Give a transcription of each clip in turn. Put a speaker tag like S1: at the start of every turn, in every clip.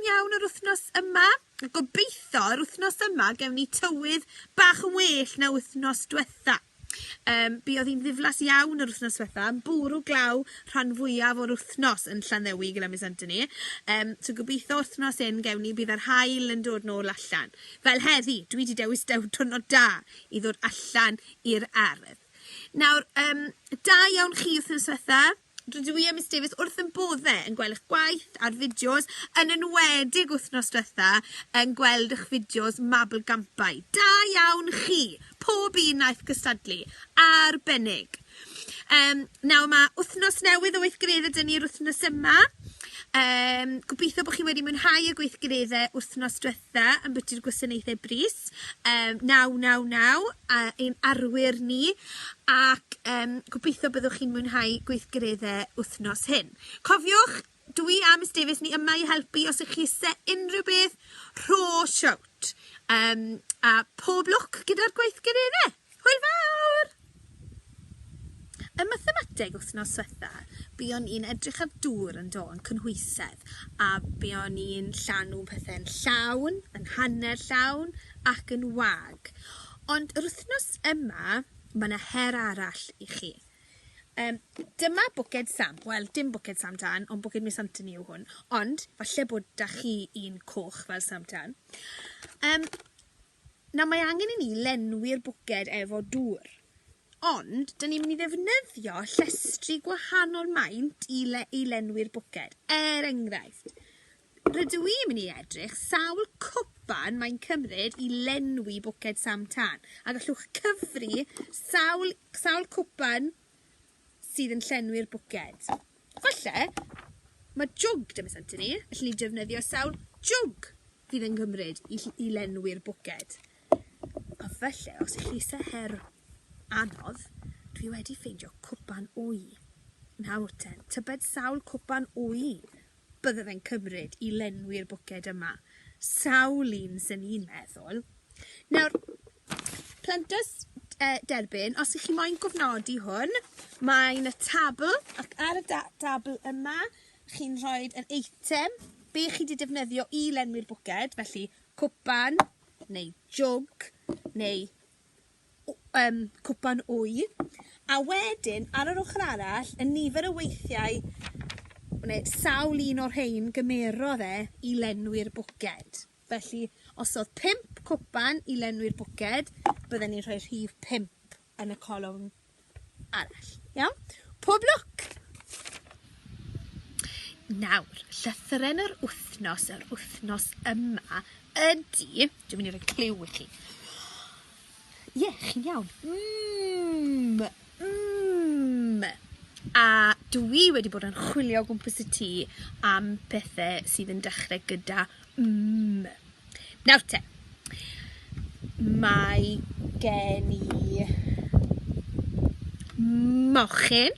S1: iawn yr wythnos yma. Gobeithio'r wythnos yma gewn ni tywydd bach yn well na wythnos diwetha. Buodd hi'n ddiflas iawn yr wythnos diwetha, bwrw glaw rhan fwyaf o'r wythnos yn Llandewi gyda Miss Anthony. So gobeithio wythnos hyn gewn ni bydd yr haul yn dod nôl allan. Fel heddi, dwi wedi dewis diwrnod da i ddod allan i'r ardd. Nawr, da iawn chi wythnos diwetha. Dwi a Miss Davies wrth yn boddau yn gweld eich gwaith a'r fideos, yn enwedig wythnos diwetha yn gweld eich fideos mabl gampau. Da iawn chi, pob un aeth gystadlu, arbennig. Nawr mae wythnos newydd o weithgareddau dyn ni'r wythnos yma. Gobeithio bod chi wedi mwynhau y gweithgareddau wythnos diwetha yn byty'r gwasanaethau brys. 999 ein arwyr ni, ac gobeithio byddwch chi'n mwynhau gweithgareddau wythnos hyn. Cofiwch, dwi a Miss Davies ni yma i helpu os ych chi eisiau unrhyw beth, rho siawt. A pob lwc gyda'r gweithgareddau. Hwyl fawr! Y mathemateg wythnos diwetha, buon ni'n edrych ar dŵr yn yn cynhwysedd, a buon ni'n llanw pethau'n llawn, yn hanner llawn, ac yn wag. Ond yr wythnos yma, mae yna her arall i chi. Dyma bwced Sam, wel dim bwced Sam Tan, ond bwced Miss Anthony yw hwn, ond falle bod da chi un coch fel Sam Tan. Nawr mae angen i ni lenwi'r bwced efo dŵr. Ond, dyn ni'n mynd i ddefnyddio llestri gwahanol maint i lenwi'r bwced. Enghraifft, rydw i'n mynd i edrych sawl cwpan mae'n cymryd i lenwi bwced Sam Tan. A gallwch cyfri sawl cwpan sydd yn llenwi'r bwced. Falle, mae jwg dy Miss Anthony, allwn ni defnyddio sawl jwg fydd yn cymryd i lenwi'r bwced. A falle, os ych chi eisiau her anodd, dwi wedi ffeindio cwpan wy. Nawr ten, tybed sawl cwpan wy bydde fe'n cymryd i lenwi'r bwced yma. Sawl un sy'n ni'n meddwl. Nawr, plantos derbyn, os ych chi moyn gofnodi hwn, mae'n y tabl, ac ar y tabl yma, chi'n rhoi yn eitem, be chi wedi defnyddio i lenwi'r bwced, felly cwpan, neu jwg, neu cwpan wy, a wedyn ar yr ochr arall y nifer o weithiau sawl un o'r rhain gymerodd i lenwi'r bwced. Felly os oedd 5 cwpan i lenwi'r bwced, bydden ni'n rhoi rhif 5 yn y colwm arall. Iawn? Pob lwc! Nawr, llythyren yr wythnos yma ydy, dwi'n mynd i roi cliw i chi. Ie, chi'n iawn. A dwi wedi bod yn chwilio gwmpas y tŷ am pethau sydd yn dechrau gyda Nawr te, mae gen i mochyn,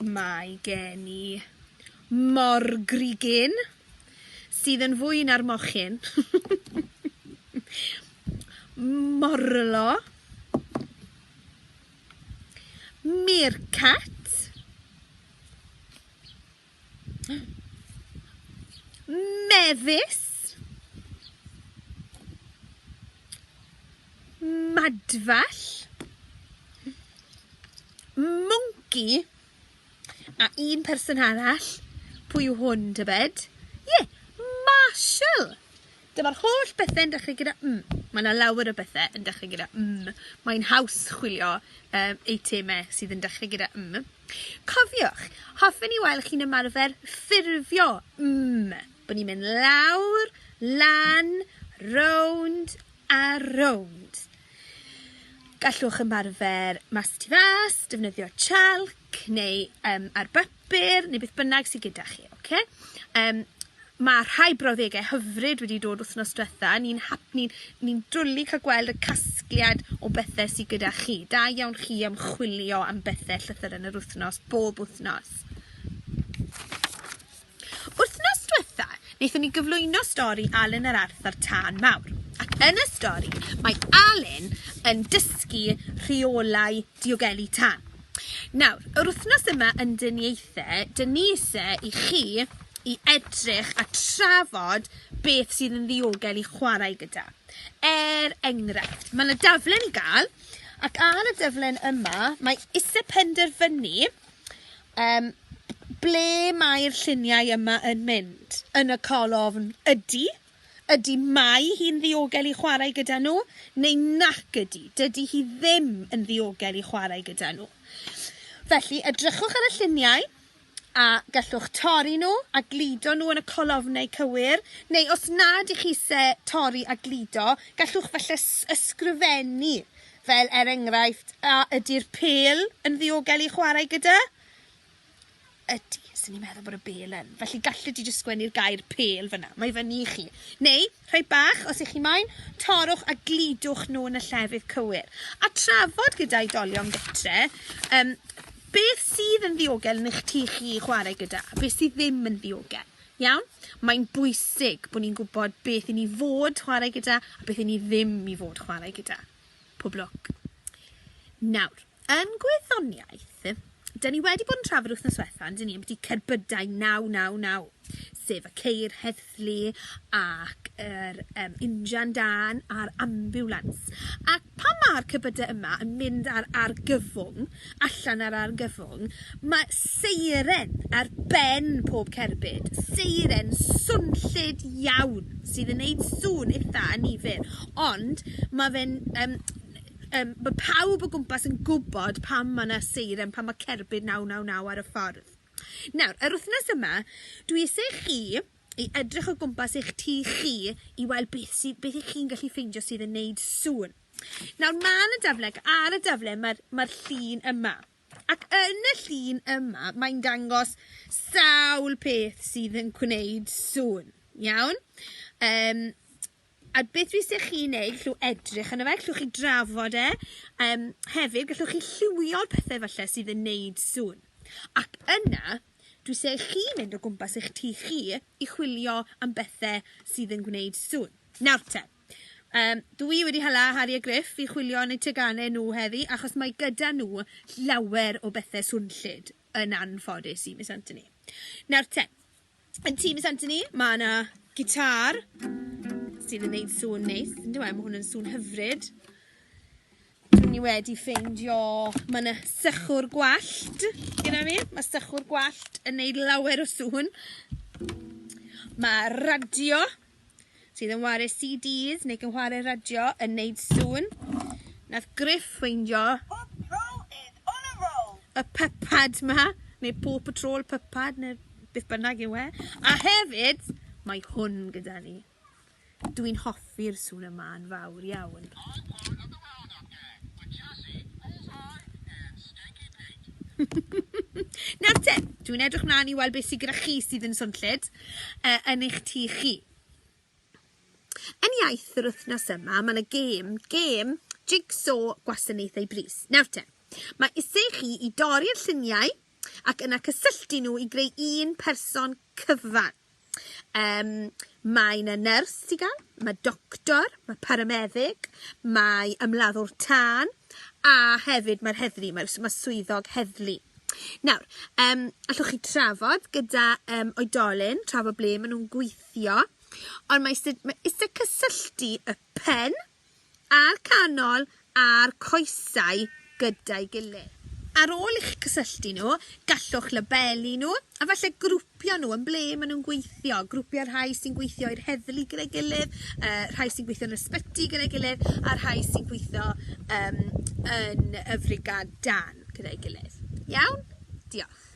S1: mae gen i morgrugyn, sydd yn fwy na'r mochyn. Morlo, meerkat, mefus, madfall, monkey, a un person arall, pwy yw hwn tybed? Ie, Marshall. Dyma'r holl bethau yn dechrau gyda Mae yna lawer o bethau yn dechrau gyda Mae'n haws chwilio eitemau sydd yn dechrau gyda Cofiwch, hoffwn i weld chi'n ymarfer ffurfio bod ni'n mynd lawr, lan, rownd a rownd. Gallwch ymarfer mas tu fas, defnyddio chalc neu ar bapur neu beth bynnag sydd gyda chi. Okay? Mae rhai brawddegau hyfryd wedi dod wythnos diwetha. Ni'n drwlu cael gweld y casgliad o bethau sydd gyda chi. Da iawn chi am chwilio am bethau llythyren yr wythnos, bob wythnos. Wythnos diwetha, wnaethon ni gyflwyno stori Alun yr Arth a'r Tân Mawr. Ac yn y stori, mae Alun yn dysgu rheolau diogelu tân. Nawr, yr wythnos yma yn dyniaethau, dyn ni eisiau i chi i edrych a trafod beth sydd yn ddiogel i chwarae gyda. Enghraifft, mae yna daflen i gael, ac ar y daflen yma, mae isie penderfynu ble mae'r lluniau yma yn mynd. Yn y colofn ydy mae hi'n ddiogel i chwarae gyda nhw, neu nac ydy. Dydy hi ddim yn ddiogel i chwarae gyda nhw. Felly, edrychwch ar y lluniau, a gallwch torri nhw a glido nhw yn y colofnau cywir, neu os nad ych chi eisiau torri a glido, gallwch falle ysgrifennu, fel enghraifft, a ydy'r pêl yn ddiogel i chwarae gyda? Ydy, sy'n ni'n meddwl bod y bêl yn. Felly gallwch chi jyst sgwennu'r gair pêl fyna, mae fyny i chi. Neu, rhai bach, os ych chi moyn, torrwch a glidwch nhw yn y llefydd cywir. A trafod gyda oedolion gytre, beth sydd yn ddiogel yn eich tu chi chwarae gyda, beth sydd ddim yn ddiogel. Iawn? Mae'n bwysig bod ni'n gwybod beth i ni fod chwarae gyda a beth i ni ddim i fod chwarae gyda. Pob lwc. Nawr, yn gwyddoniaeth, da ni wedi bod yn trafod wythnos diwethaf, dyn ni am byti cerbydau 999, sef y ceir heddlu ac yr injan dan a'r ambiwlans. Ac pan mae'r cerbydau yma yn mynd ar argyfwng, allan ar argyfwng, mae seiren ar ben pob cerbyd, seiren swnllyd iawn sydd yn gwneud sŵn eitha annifyr, ond mae fe'n mae pawb o gwmpas yn gwybod pam mae yna seiren, pam mae cerbyd 999 ar y ffordd. Nawr, yr wythnos yma, dwi eisiau chi i edrych o gwmpas eich tu chi i weld beth ych chi'n gallu ffeindio sydd yn gwneud sŵn. Nawr, ar y dafle mae'r llun yma. Ac yn y llun yma, mae'n dangos sawl peth sydd yn gwneud sŵn. Iawn? A beth dwi eisiau chi wneud, gallwch edrych yna fe, gallwch chi drafod hefyd, gallwch chi llywio'r pethau falle sydd yn gwneud sŵn. Ac yna, dwi eisiau chi mynd o gwmpas eich tu chi i chwilio am bethau sydd yn gwneud sŵn. Nawr te, dwi wedi hala Harry a Griff i chwilio yn eu teganau nhw heddi, achos mae gyda nhw lawer o bethau swnllyd yn anffodus i Miss Anthony. Nawr te, yn tŷ Miss Anthony, mae yna gitar sydd yn gwneud sŵn neis. Ynddo mae hwn yn sŵn hyfryd. Dwi'n ni wedi ffeindio, mae yna sychwr gwallt gyda mi. Mae sychwr gwallt yn gwneud lawer o sŵn. Mae radio sydd yn wario CDs neu yn wario radio yn gwneud sŵn. Nath Griff ffeindio y pypad ma, neu Paw Patrol pypad, neu beth bynnag yw e. A hefyd, mae hwn gyda ni. Dwi'n hoffi'r sŵn yma yn fawr iawn. Nawr te, dwi'n edrych mlaen i weld beth sydd gyda chi sydd yn swnllyd yn eich tu chi. Yn iaith yr wythnos yma, mae yna gêm jigsaw gwasanaethau brys. Nawr te, mae eisiau chi i dorri'r lluniau ac yna cysylltu nhw i greu un person cyfan. Mae yna nyrs i gael, mae doctor, mae parameddyg, mae ymladdwr tân, a hefyd mae'r heddlu, mae swyddog heddlu. Nawr, allwch chi trafod gyda oedolyn, trafod ble maen nhw'n gweithio, ond mae eisiau cysylltu y pen a'r canol a'r coesau gyda'i gilydd. Ar ôl eich cysylltu nhw, gallwch labelu nhw, a falle grwpio nhw yn ble maen nhw'n gweithio. Grwpio'r rhai sy'n gweithio i'r heddlu gyda'i gilydd, rhai sy'n gweithio yn ysbyty gyda'i gilydd, a rhai sy'n gweithio yn y frigad dan gyda'i gilydd. Iawn? Diolch.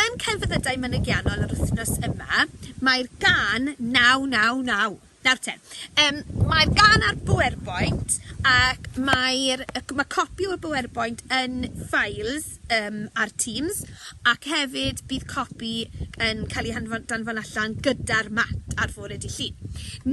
S1: Yn celfyddydau mynygiannol yr wythnos yma, mae'r gan 999. Nawr te, mae'r gan ar BowerPoint ac mae copi o'r BowerPoint yn files ar Teams ac hefyd bydd copi yn cael ei danfon allan gyda'r mat ar fore dydd Llun.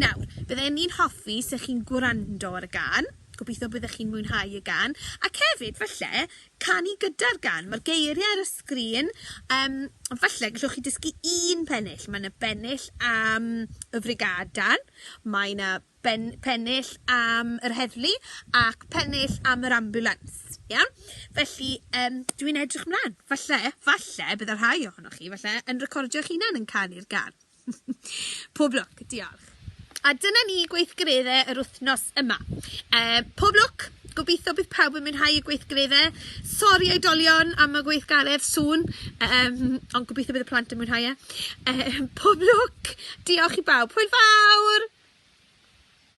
S1: Nawr, byddwn ni'n hoffi sych chi'n gwrando ar y gan, gobeithio byddwch chi'n mwynhau y gan, ac hefyd, falle, canu gyda'r gan. Mae'r geiriau ar y sgrin, falle, gallwch chi dysgu un pennill. Mae yna bennill am y frigadan, mae yna pennill am yr heddlu ac pennill am yr ambulans. Iawn? Felly, dwi'n edrych mlaen. Falle, byddai rhai ohonoch chi, falle, yn recordio'ch hunan yn canu'r gan. Pob lwc, diolch. A dyna ni gweithgareddau yr wythnos yma. Pob lwc, gobeithio bydd pawb yn mwynhau y gweithgareddau. Sori oedolion am y gweithgaredd sŵn, ond gobeithio bydd y plant yn mwynhau e. Pob lwc, diolch i bawb. Hwyl fawr!